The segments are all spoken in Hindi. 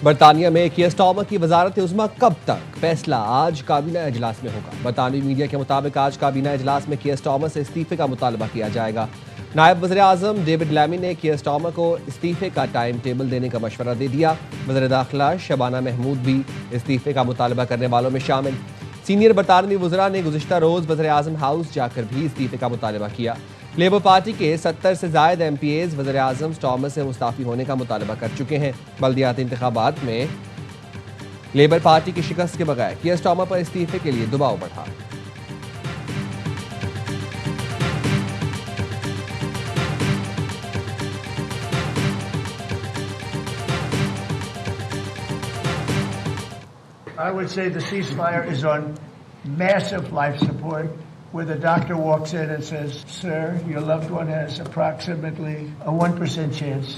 बरतानिया में कियर स्टार्मर की वजारत उज़्मा कब तक? फैसला आज काबीना इजलास में होगा। बरतानवी मीडिया के मुताबिक आज काबीना इजलास में कियर स्टार्मर से इस्तीफे का मुतालबा किया जाएगा। नायब वज़ीर आज़म डेविड लैमी ने कियर स्टार्मर को इस्तीफे का टाइम टेबल देने का मशवरा दे दिया। वज़ीर दाखिला शबाना महमूद भी इस्तीफे का मुतालबा करने वालों में शामिल। सीनियर बरतानवी वज़रा ने गुज़िश्ता रोज़ वज़ीर आज़म हाउस जाकर भी इस्तीफे का मुतालबा किया। लेबर पार्टी के 70 से ज़ायद MPAs वज़ीर आज़म स्टार्मर से मुस्ताफ़ी होने का मुतालबा कर चुके हैं। बल्दियाती इंतखाबात में लेबर पार्टी की शिकस्त के बगैर कियर स्टार्मर पर इस्तीफे के लिए दबाव बढ़ा। I would say the ceasefire is on massive life support, where the doctor walks in and says, "Sir, your loved one has approximately a 1% chance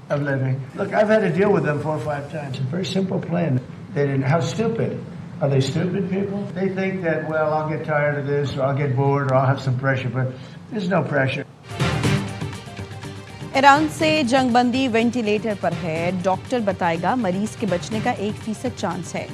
of living." Look, I've had to deal with them 4 or 5 times. It's a very simple plan. They didn't. How stupid? Are they stupid people? They think that, well, I'll get tired of this, or I'll get bored, or I'll have some pressure, but there's no pressure. Iran से जंगबंदी वेंटिलेटर पर है। डॉक्टर बताएगा मरीज के बचने का 1% चांस है।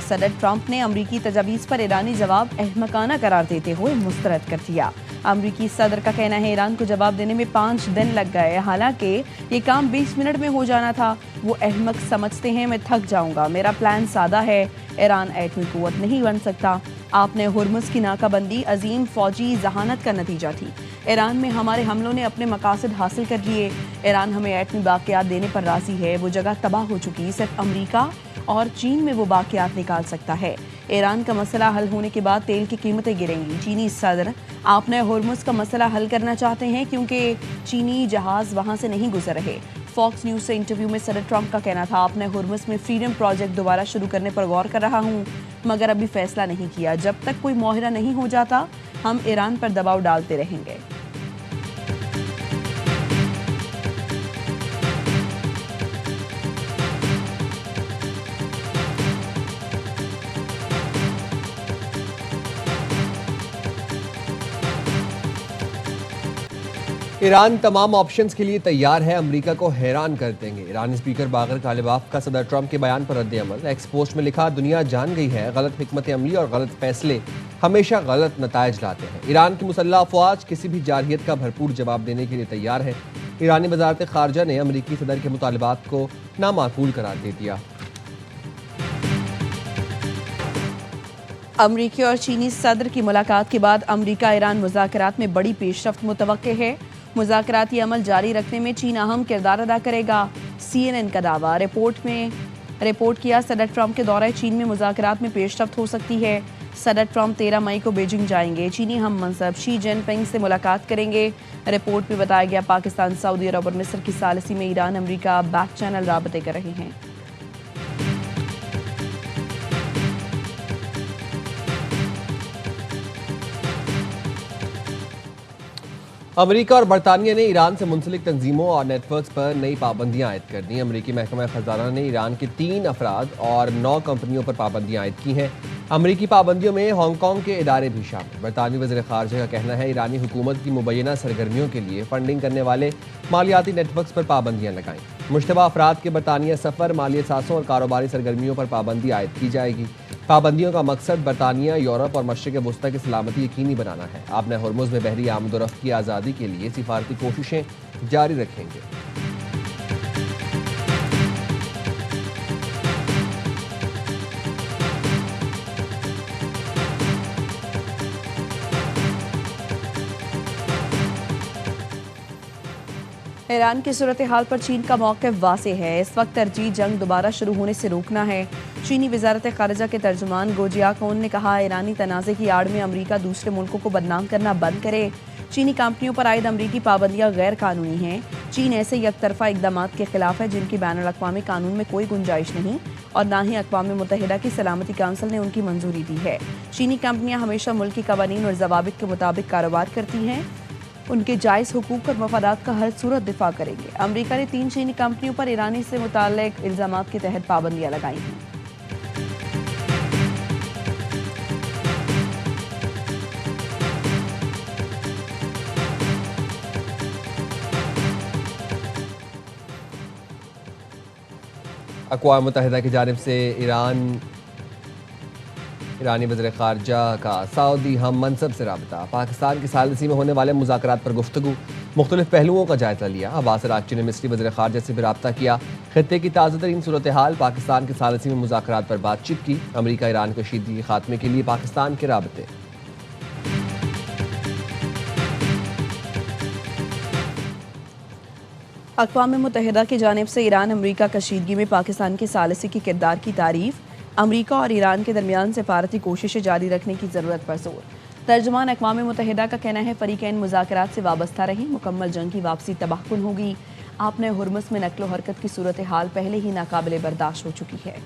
सदर ट्रंप ने अमरीकी तजावीज़ पर ईरानी जवाब अहमकाना करार देते हुए मुस्तरद कर दिया। अमरीकी सदर का कहना है ईरान को जवाब देने में 5 दिन लग गए, हालांकि ये काम 20 मिनट में हो जाना था। वो अहमक समझते हैं मैं थक जाऊंगा, मेरा प्लान सादा है, ईरान एटमी कुव्वत नहीं बन सकता। आपने हुर्मुज़ की नाकाबंदी अजीम फौजी जहानत का नतीजा थी। ईरान में हमारे हमलों ने अपने मकासद हासिल कर लिए। ईरान हमें एटमी बाक़ियात देने पर राज़ी है। वो जगह तबाह हो चुकी, सिर्फ अमरीका और चीन में वो बाक़ियात निकाल सकता है। ईरान का मसला हल होने के बाद तेल की कीमतें गिरेंगी। चीनी सदर आपने हुर्मुज़ का मसला हल करना चाहते हैं क्योंकि चीनी जहाज़ वहाँ से नहीं गुजर रहे। फॉक्स न्यूज़ से इंटरव्यू में सदर ट्रंप का कहना था, आपने हुर्मुज़ में फ्रीडम प्रोजेक्ट दोबारा शुरू करने पर गौर कर रहा हूँ, मगर अभी फैसला नहीं किया। जब तक कोई मुआहदा नहीं हो जाता हम ईरान पर दबाव डालते रहेंगे। ईरान तमाम ऑप्शंस के लिए तैयार है, अमेरिका को हैरान कर देंगे। ईरानी स्पीकर बागर कालिबाफ का सदर ट्रंप के बयान पर रद्द-ए-अमल। एक्स पोस्ट में लिखा, दुनिया जान गई है गलत हिकमत अमली और गलत फैसले हमेशा गलत नतायज लाते हैं। ईरान की मुसल्लह अफवाज किसी भी जारहियत का भरपूर जवाब देने के लिए तैयार है। ईरानी वजारत खारजा ने अमरीकी सदर के मुतालबात को नामाकूल करार दे दिया। अमरीकी और चीनी सदर की मुलाकात के बाद अमरीका ईरान मुज़ाकरात में बड़ी पेशरफ्त मुतवक्के है। मुज़ाकराती अमल जारी रखने में चीन अहम किरदार अदा करेगा। CNN का दावा। रिपोर्ट किया, सदर ट्रंप के दौरे चीन में मुज़ाकरात में पेशरफ्त हो सकती है। सदर ट्रंप 13 मई को बीजिंग जाएंगे। चीनी हम मनसब शी जिनपिंग से मुलाकात करेंगे। रिपोर्ट में बताया गया, पाकिस्तान, सऊदी अरब और मिस्र की सालिसी में ईरान अमरीका बैक चैनल राबते कर रहे हैं। अमेरिका और बरतानिया ने ईरान से मुंसलिक तंजीमों और नेटवर्क्स पर नई पाबंदियां आयद कर दी। अमेरिकी महकमा खजाना ने ईरान के 3 अफराद और 9 कंपनियों पर पाबंदियां आयद की हैं। अमेरिकी पाबंदियों में हांगकांग के इदारे भी शामिल। बरतानवी वज़ीर ख़ारजा का कहना है, ईरानी हुकूमत की मुबैना सरगर्मियों के लिए फंडिंग करने वाले मालियाती नेटवर्क्स पर पाबंदियां लगाएं। मुश्तबा अफराद के बरतानिया सफ़र, माली असासों और कारोबारी सरगर्मियों पर पाबंदी आयद की जाएगी। पाबंदियों का मकसद बरतानिया, यूरोप और मशरिक़ वस्ता की सलामती यकीनी बनाना है। आपने हुर्मुज़ में बहरी आमदोरफ्त की आज़ादी के लिए सिफारती कोशिशें जारी रखेंगे। ईरान की सूरत हाल पर चीन का मौक़िफ़ वाज़ेह है। इस वक्त तरजीह जंग दोबारा शुरू होने से रोकना है। चीनी वज़ारत ख़ारिजा के तर्जुमान गोजियाकोन ने कहा, ईरानी तनाज़े की आड़ में अमरीका दूसरे मुल्कों को बदनाम करना बंद करे। चीनी कंपनियों पर आयद अमरीकी पाबंदियाँ गैर कानूनी हैं। चीन ऐसे यकतरफा इक़दाम के खिलाफ है जिनकी बैनुल-अक़वामी कानून में कोई गुंजाइश नहीं और ना ही अक़वाम मुत्तहिदा की सलामती काउंसिल ने उनकी मंजूरी दी है। चीनी कंपनियाँ हमेशा मुल्की कवानीन और ज़वाबित के मुताबिक कारोबार करती हैं। उनके जायज़ हुकूक और मफादात का हर सूरत दिफा करेंगे। अमरीका ने 3 चीनी कंपनियों पर ईरानी से मुताल्लिक़ इल्ज़ामात के तहत पाबंदियाँ लगाई हैं। अक़वाम मुत्तहिदा की जानिब से ईरानी वज़ीर ख़ारजा का सऊदी हम मनसब से रबता। पाकिस्तान की सालिसी में होने वाले मुज़ाकरात पर गुफ्तगू, मुख्तलिफ पहलुओं का जायज़ा लिया। अब्बास अराग़ची ने मिस्री वज़ीर ख़ारजा से भी रब्ता किया। ख़ित्ते की ताज़ा तरीन सूरत हाल, पाकिस्तान की सालिसी में मुज़ाकरात पर बातचीत की। अमरीका ईरान कशीदगी के खात्मे के लिए पाकिस्तान के राबते। अक़वाम मुत्तहिदा की जानिब से ईरान अमरीका कशीदगी में पाकिस्तान के सालिसी की किरदार की तारीफ। अमरीका और ईरान के दरमियान सिफारती कोशिशें जारी रखने की ज़रूरत पर जोर। तर्जुमान अक़वाम मुत्तहिदा का कहना है फ़रीक़ैन मुज़ाकरात से वाबस्ता रहे, मुकम्मल जंग की वापसी तबाहकुन होगी। आपने हुर्मुज़ में नक्लो हरकत की सूरत हाल पहले ही नाकाबिले बर्दाश्त हो चुकी है।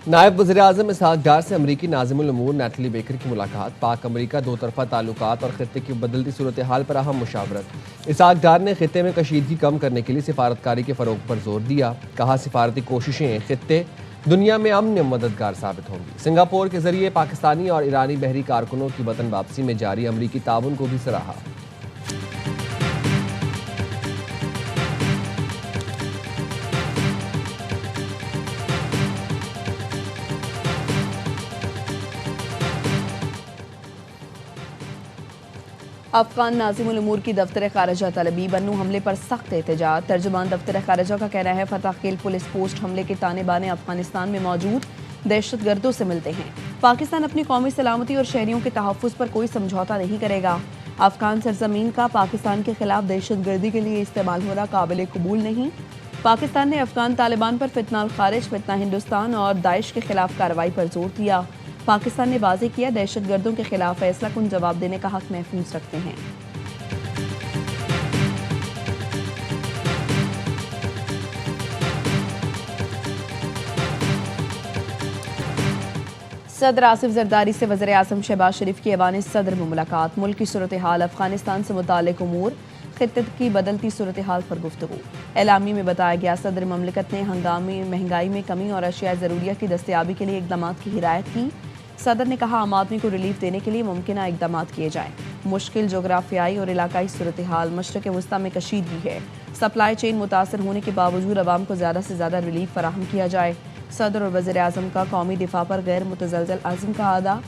नायब वज़ीर-ए-आज़म इसहाक़ डार से अमरीकी नाज़िमुल उमूर नैटली बेकर की मुलाकात। पाक अमरीका दो तरफ़ा ताल्लुकात और ख़ित्ते की बदलती सूरत हाल पर अहम मुशावरत। इसहाक़ डार ने ख़ित्ते में कशीदगी कम करने के लिए सिफारतकारी के फ़रोग़ पर जोर दिया। कहा सिफारती कोशिशें ख़ित्ते दुनिया में अमन मददगार साबित होंगी। सिंगापुर के ज़रिए पाकिस्तानी और ईरानी बहरी कारकुनों की वतन वापसी में जारी अमरीकी ताउन को भी सराहा। अफगान नाज़िमुल उमूर की दफ्तर ख़ारजा तलबी, बन्नू हमले पर सख्त एहतजाज। तर्जुमान दफ्तर ख़ारजा का कहना है फतह खेल पुलिस पोस्ट हमले के ताने बाने अफगानिस्तान में मौजूद दहशतगर्दों से मिलते हैं। पाकिस्तान अपनी कौमी सलामती और शहरियों के तहफ़्फ़ुज़ पर कोई समझौता नहीं करेगा। अफगान सरजमीन का पाकिस्तान के खिलाफ दहशतगर्दी के लिए इस्तेमाल होना काबिल कबूल नहीं। पाकिस्तान ने अफगान तालिबान पर फितना खारिज, फितना हिंदुस्तान और दाइश के खिलाफ कार्रवाई पर जोर दिया। पाकिस्तान ने वाज़ेह किया दहशतगर्दों के खिलाफ फैसला कुन जवाब देने का हक महफूज रखते हैं। सदर आसिफ जरदारी से वज़ीर आज़म शहबाज शरीफ की ऐवान सदर में मुलाकात। मुल्क की सूरत हाल, अफगानिस्तान से मुताल्लिक़ उमूर, खित्ते की बदलती सूरत हाल पर गुफ्तगू। एलामी में बताया गया सदर ममलिकत ने हंगामी महंगाई में कमी और अशिया ज़रूरिया की दस्तयाबी के लिए इक़दाम की हिदायत की। सदर ने कहा आम आदमी को रिलीफ देने के लिए मुमकिन इक़दाम किए जाएँ। मुश्किल जोग्राफियाई और इलाकाई सूरत हाल, मशरक़ वस्ता में कशीदगी है। सप्लाई चेन मुतासर होने के बावजूद अवाम को ज़्यादा से ज़्यादा रिलीफ फराहम किया जाए। सदर और वज़ीर आज़म का कौमी दिफा पर गैर मुतज़लज़ल अज़्म का अदा।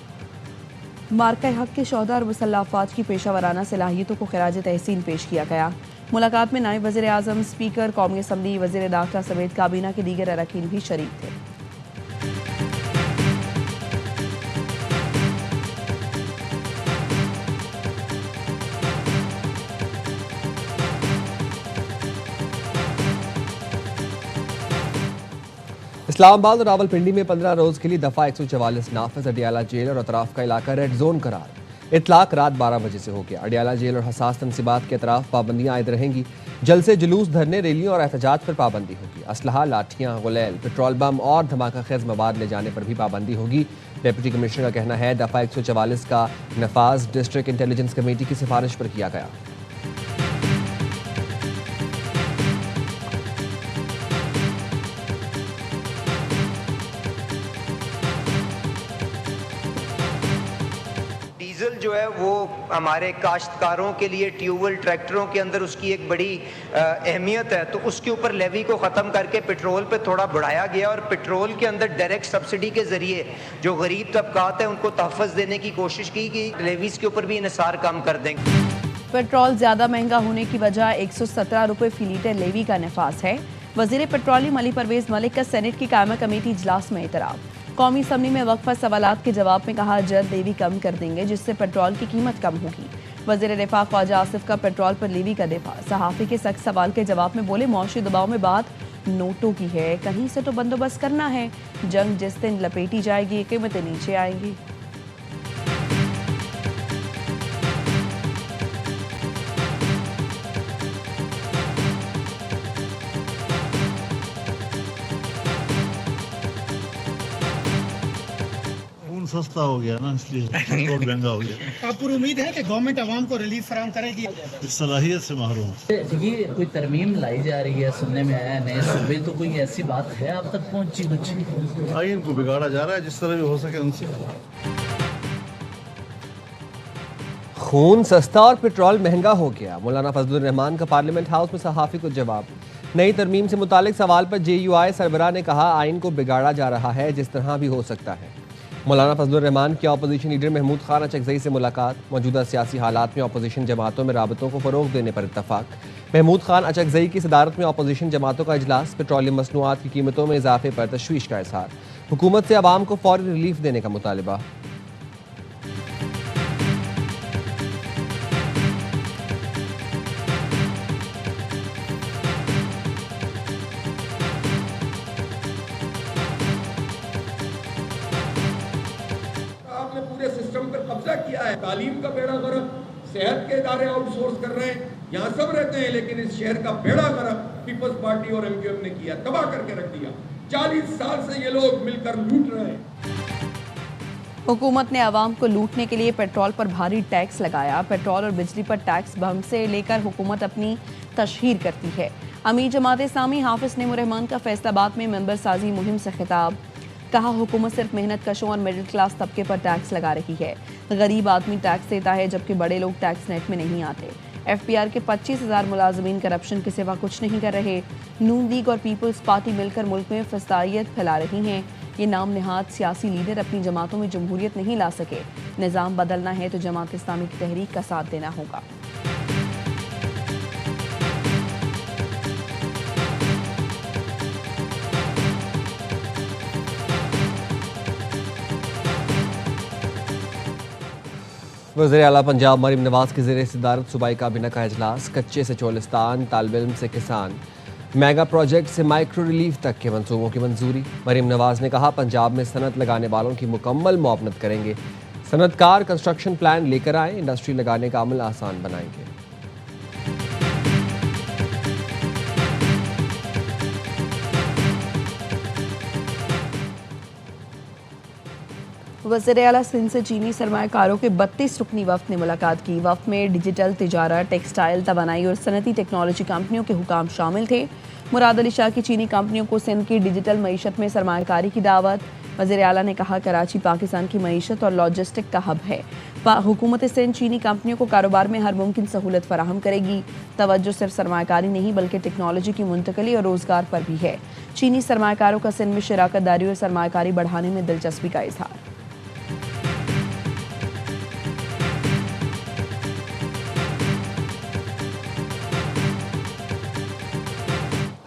मार्का हक के शोहदा और मुसल्लह अफ़वाज की पेशा वराना सलाहियतों को खिराज तहसीन पेश किया गया। मुलाकात में नायब वज़ीर आज़म, स्पीकर कौमी असम्बली, वज़ीर दाखिला समेत काबीना के दीगर अरकान भी शरीक थे। इस्लामाबाद और रावलपिंडी में 15 रोज़ के लिए दफ़ा 144 नाफिज। अडियाला जेल और अतराफ का इलाका रेड जोन करार। इतलाक रात 12 बजे से हो गया। अडियाला जेल और हसास तनसीबात के अतराफ पाबंदियाँ आयद रहेंगी। जलसे, जुलूस, धरने, रैलियों और एहतजाज पर पाबंदी होगी। असलहा, लाठियाँ, गुलैल, पेट्रोल बम और धमाका खेज मवाद ले जाने पर भी पाबंदी होगी। डिप्टी कमिश्नर का कहना है दफ़ा 144 का नफाज डिस्ट्रिक्ट इंटेलिजेंस कमेटी की सिफारिश पर किया गया। डीजल जो है वो हमारे काश्तकारों के लिए ट्यूबवेल ट्रैक्टरों के अंदर उसकी एक बड़ी अहमियत है, तो उसके ऊपर लेवी को ख़त्म करके पेट्रोल पे थोड़ा बढ़ाया गया और पेट्रोल के अंदर डायरेक्ट सब्सिडी के ज़रिए जो गरीब तबकात है उनको तहफ़्फ़ुज़ देने की कोशिश की कि लेवीज़ के ऊपर भी इन्हिसार कम कर देंगे। पेट्रोल ज़्यादा महंगा होने की वजह 117 रुपये फ़ी लीटर लेवी का नफास है। वज़ीर पेट्रोलियम अली परवेज़ मलिक का सेनेट की कायमा कमेटी इजलास में एतराफ़। कौमी असम्बली में वक्फा सवालात के जवाब में कहा जल्द लेवी कम कर देंगे जिससे पेट्रोल की कीमत कम होगी। वज़ीर दिफा ख्वाजा आसिफ का पेट्रोल पर लेवी का दिफा। सहाफ़ी के सख्त सवाल के जवाब में बोले मौशी दबाव में बात नोटों की है, कहीं से तो बंदोबस्त करना है। जंग जिस दिन लपेटी जाएगी कीमतें नीचे आएंगी। सस्ता हो गया ना, इसलिए पेट्रोल महंगा हो गया। आपको उम्मीद है कि गवर्नमेंट आवाम को रिलीफ फराहम करेगी? इस सलाहियत से महरूम। देखिए, कोई तरमीम लाई जा रही है, सुनने में आया नए सूबे, तो कोई ऐसी बात है आप तक पहुंची कुछ? आइन को बिगाड़ा जा रहा है जिस तरह भी हो सके उनसे। खून सस्ता और पेट्रोल महंगा हो गया। मौलाना फजलुर रहमान का पार्लियामेंट हाउस में सहाफ़ी को जवाब। नई तरमीम से मुतालिक सवाल पर JUI सरबराह ने कहा, आइन को बिगाड़ा जा रहा है, जिस तरह भी हो सकता है। मौलाना फजलुर रहमान की अपोजिशन लीडर महमूद खान अचकजई से मुलाकात। मौजूदा सियासी हालात में अपोजिशन जमातों में राबतों को फ़रोग देने पर इत्तफाक। महमूद खान अचकजई की सदारत में अपोजिशन जमातों का इजलास। पेट्रोलियम मसनूआत की कीमतों में इजाफे पर तशवीश का इजहार। हुकूमत से अवाम को फौरी रिलीफ देने का मुतालबा। आपने पूरे सिस्टम पर कब्जा किया है। तालीम का बेड़ा गर्क, सेहत के इदारे आउटसोर्स कर रहे हैं, यहाँ सब रहते हैं, लेकिन इस शहर का बेड़ा गर्क पीपल्स पार्टी और MQM ने किया, तबाह करके रख दिया। 40 साल से ये लोग मिलकर लूट रहे हैं। हुकूमत ने आवाम को लूटने के लिए पेट्रोल पर भारी टैक्स लगाया। पेट्रोल और बिजली पर टैक्स बम से लेकर हुकूमत अपनी तशहीर करती है। अमीर जमात इस्लामी हाफिज नेमुर रहमान का फैसलाबाद में मेंबर साजी मुहिम से खिताब। कहा, हुकूमत सिर्फ मेहनत कशों और मिडिल क्लास तबके पर टैक्स लगा रही है। गरीब आदमी टैक्स देता है, जबकि बड़े लोग टैक्स नेट में नहीं आते। FPR के 25,000 मुलाजमीन करप्शन के सिवा कुछ नहीं कर रहे। नून लीग और पीपल्स पार्टी मिलकर मुल्क में फसादियत फैला रही हैं। ये नाम नहाद सियासी लीडर अपनी जमातों में जमहूरियत नहीं ला सके। निज़ाम बदलना है तो जमात इस्लामी की तहरीक का साथ देना होगा। वज़ीर आला पंजाब मरीम नवाज की ज़ेर सदारत सूबाई काबीना का इजलास। कच्चे से चोलिस्तान, तालिब इल्म से किसान, मेगा प्रोजेक्ट से माइक्रो रिलीफ तक के मंसूबों की मंजूरी। मरीम नवाज ने कहा, पंजाब में सनत लगाने वालों की मुकम्मल मुआवनत करेंगे। सनतकार कंस्ट्रक्शन प्लान लेकर आए, इंडस्ट्री लगाने का अमल आसान बनाएंगे। वज़ीर आला सिंध से चीनी सरमायाकारों के 32 रुकनी वफ्द ने मुलाकात की। वफ्द में डिजिटल, तिजारत, टेक्सटाइल, तवानाई और सनती टेक्नोलॉजी कंपनियों के हुकाम शामिल थे। मुराद अली शाह की चीनी कंपनियों को सिंध की डिजिटल मईशत में सरमायाकारी की दावत। वज़ीर आला ने कहा, कराची पाकिस्तान की मईशत और लॉजिस्टिक का हब है। हुकूमत सिंध चीनी कंपनियों को कारोबार में हर मुमकिन सहूलत फराहम करेगी। तवज्जो सिर्फ सरमायाकारी नहीं बल्कि टेक्नोलॉजी की मुंतकली और रोज़गार पर भी है। चीनी सरमायाकारों का सिंध में शराकत दारी और सरमायाकारी बढ़ाने में दिलचस्पी का इजहार।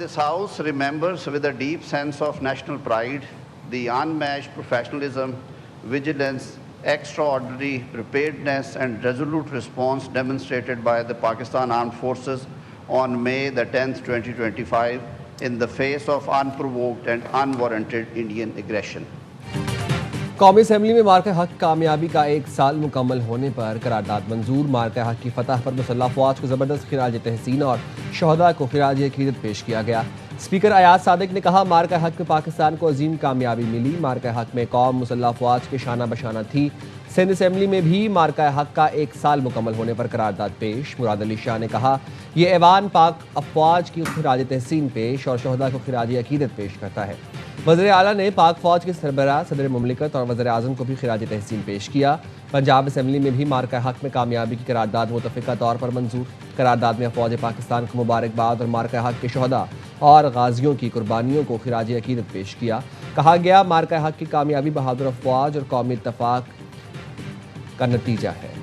This House remembers with a deep sense of national pride the unmatched professionalism, vigilance, extraordinary preparedness and resolute response demonstrated by the Pakistan Armed Forces on May the 10th, 2025 in the face of unprovoked and unwarranted Indian aggression. कौमी असम्बली में मार्का हक कामयाबी का 1 साल मुकम्मल होने पर करारदाद मंजूर। मार्का हक की फतह पर मुसल्लह फ़ौज को ज़बरदस्त खिराज तहसीन और शहदा को खिराज अकीदत पेश किया गया। स्पीकर अयाज सादिक ने कहा, मार्का हक में पाकिस्तान को अजीम कामयाबी मिली। मार्का हक में कौम मुसल्लह फ़ौज के शाना बशाना थी। सिंध असम्बली में भी मार्का हक का 1 साल मुकम्मल होने पर करारदाद पेश। मुराद अली शाह ने कहा, यह ऐवान पाक अफवाज की खिराज तहसीन पेश और शहदा को खिराज अकीदत पेश करता है। वज़ीर आला ने पाक फ़ौज के सरबराह, सदर मुमलिकत और वज़ीर आज़म को भी खिराज तहसीन पेश किया। पंजाब असम्बली में भी मार्का हक में कामयाबी की करारदाद मुतफ़िका तौर पर मंजूर। करारदाद में फ़ौज पाकिस्तान को मुबारकबाद और मार्का हक के शहदा और गाजियों की कुर्बानियों को खिराज अकीदत पेश किया। कहा गया, मार्का हक की कामयाबी बहादुर अफवाज और कौमी इत्तफ़ाक़ का नतीजा है।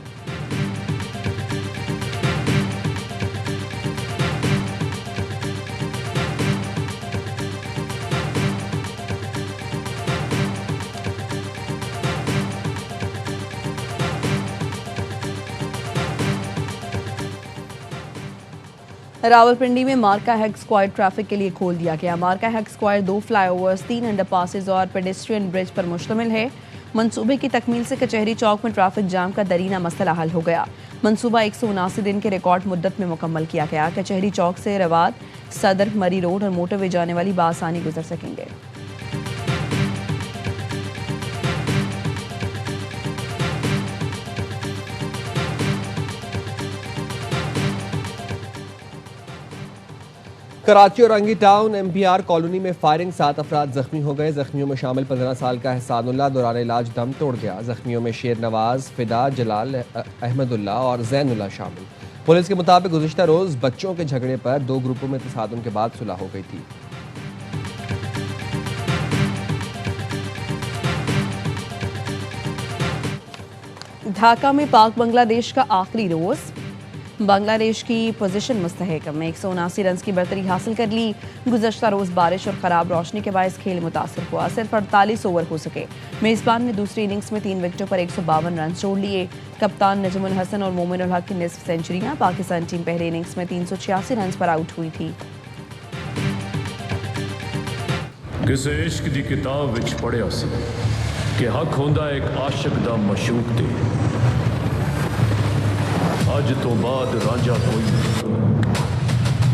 रावलपिंडी में मार्का हेग स्क्वायर ट्रैफिक के लिए खोल दिया गया। मार्का हेग स्क्वायर 2 फ्लाईओवर्स, 3 अंडरपासेस और पेडेस्ट्रियन ब्रिज पर मुश्तमिल है। मंसूबे की तकमील से कचहरी चौक में ट्रैफिक जाम का दरीना मसला हल हो गया। मंसूबा 179 दिन के रिकॉर्ड मुद्दत में मुकम्मल किया गया। कचहरी चौक से रवाद, सदर, मरी रोड और मोटरवे जाने वाली बासानी गुजर सकेंगे। कराची और रंगी टाउन MPR कॉलोनी में फायरिंग, 7 अफराद जख्मी हो गए। जख्मियों में शामिल 15 साल का एहसानुल्लाह दौरान इलाज दम तोड़ गया। जख्मियों में शेर नवाज, फिदा, जलाल, अहमदुल्ला और जैनुल्ला शामिल। पुलिस के मुताबिक गुज़िश्ता रोज बच्चों के झगड़े पर 2 ग्रुपों में तसादुम के बाद सुलह हो गई थी। ढाका में पाक बांग्लादेश का आखिरी रोज। बांग्लादेश की पोजीशन मुस्तहकम में 179 रन की बढ़तरी हासिल कर ली। गुज़श्ता रोज बारिश और खराब रोशनी के बायस खेल मुतासर हुआ। सिर्फ 48 ओवर हो सके। मेजबान ने दूसरी इनिंग्स में 3 विकेटों पर 152 रन जोड़ लिए। कप्तान नजमुल हसन और मोमिनुल हक की निस्फ सेंचुरियां। पाकिस्तान टीम पहले इनिंग्स में 386 रन पर आउट हुई थी। किसे इश्क दी किताब विच पढ़िया सी कि हक होंदा एक आशिक दा मशूक ते। अज तो बाद राजा कोई नहीं,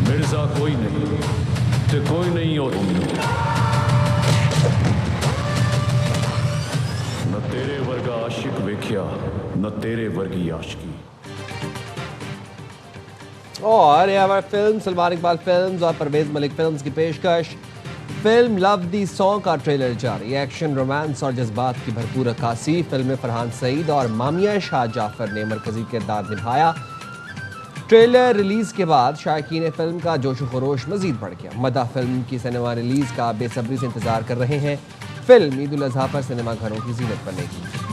मिर्जा कोई नहीं, ते कोई नहीं और न तेरे वर्गा आशिक वेख्या न तेरे वर्गी आशिकी। और ever film, Salman Iqbal films और परवेज मलिक फिल्म्स की पेशकश। फिल्म लव दी सॉन्ग का ट्रेलर जारी। एक्शन, रोमांस और जज्बात की भरपूर अक्कासी। फिल्म में फरहान सईद और मामिया शाह जाफर ने मरकजी किरदार निभाया। ट्रेलर रिलीज के बाद शायकीन फिल्म का जोश व खरोश मजीद बढ़ गया। मदा फिल्म की सिनेमा रिलीज का बेसब्री से इंतजार कर रहे हैं। फिल्म ईद उल अजहा पर सिनेमा घरों की जीनत बनेगी।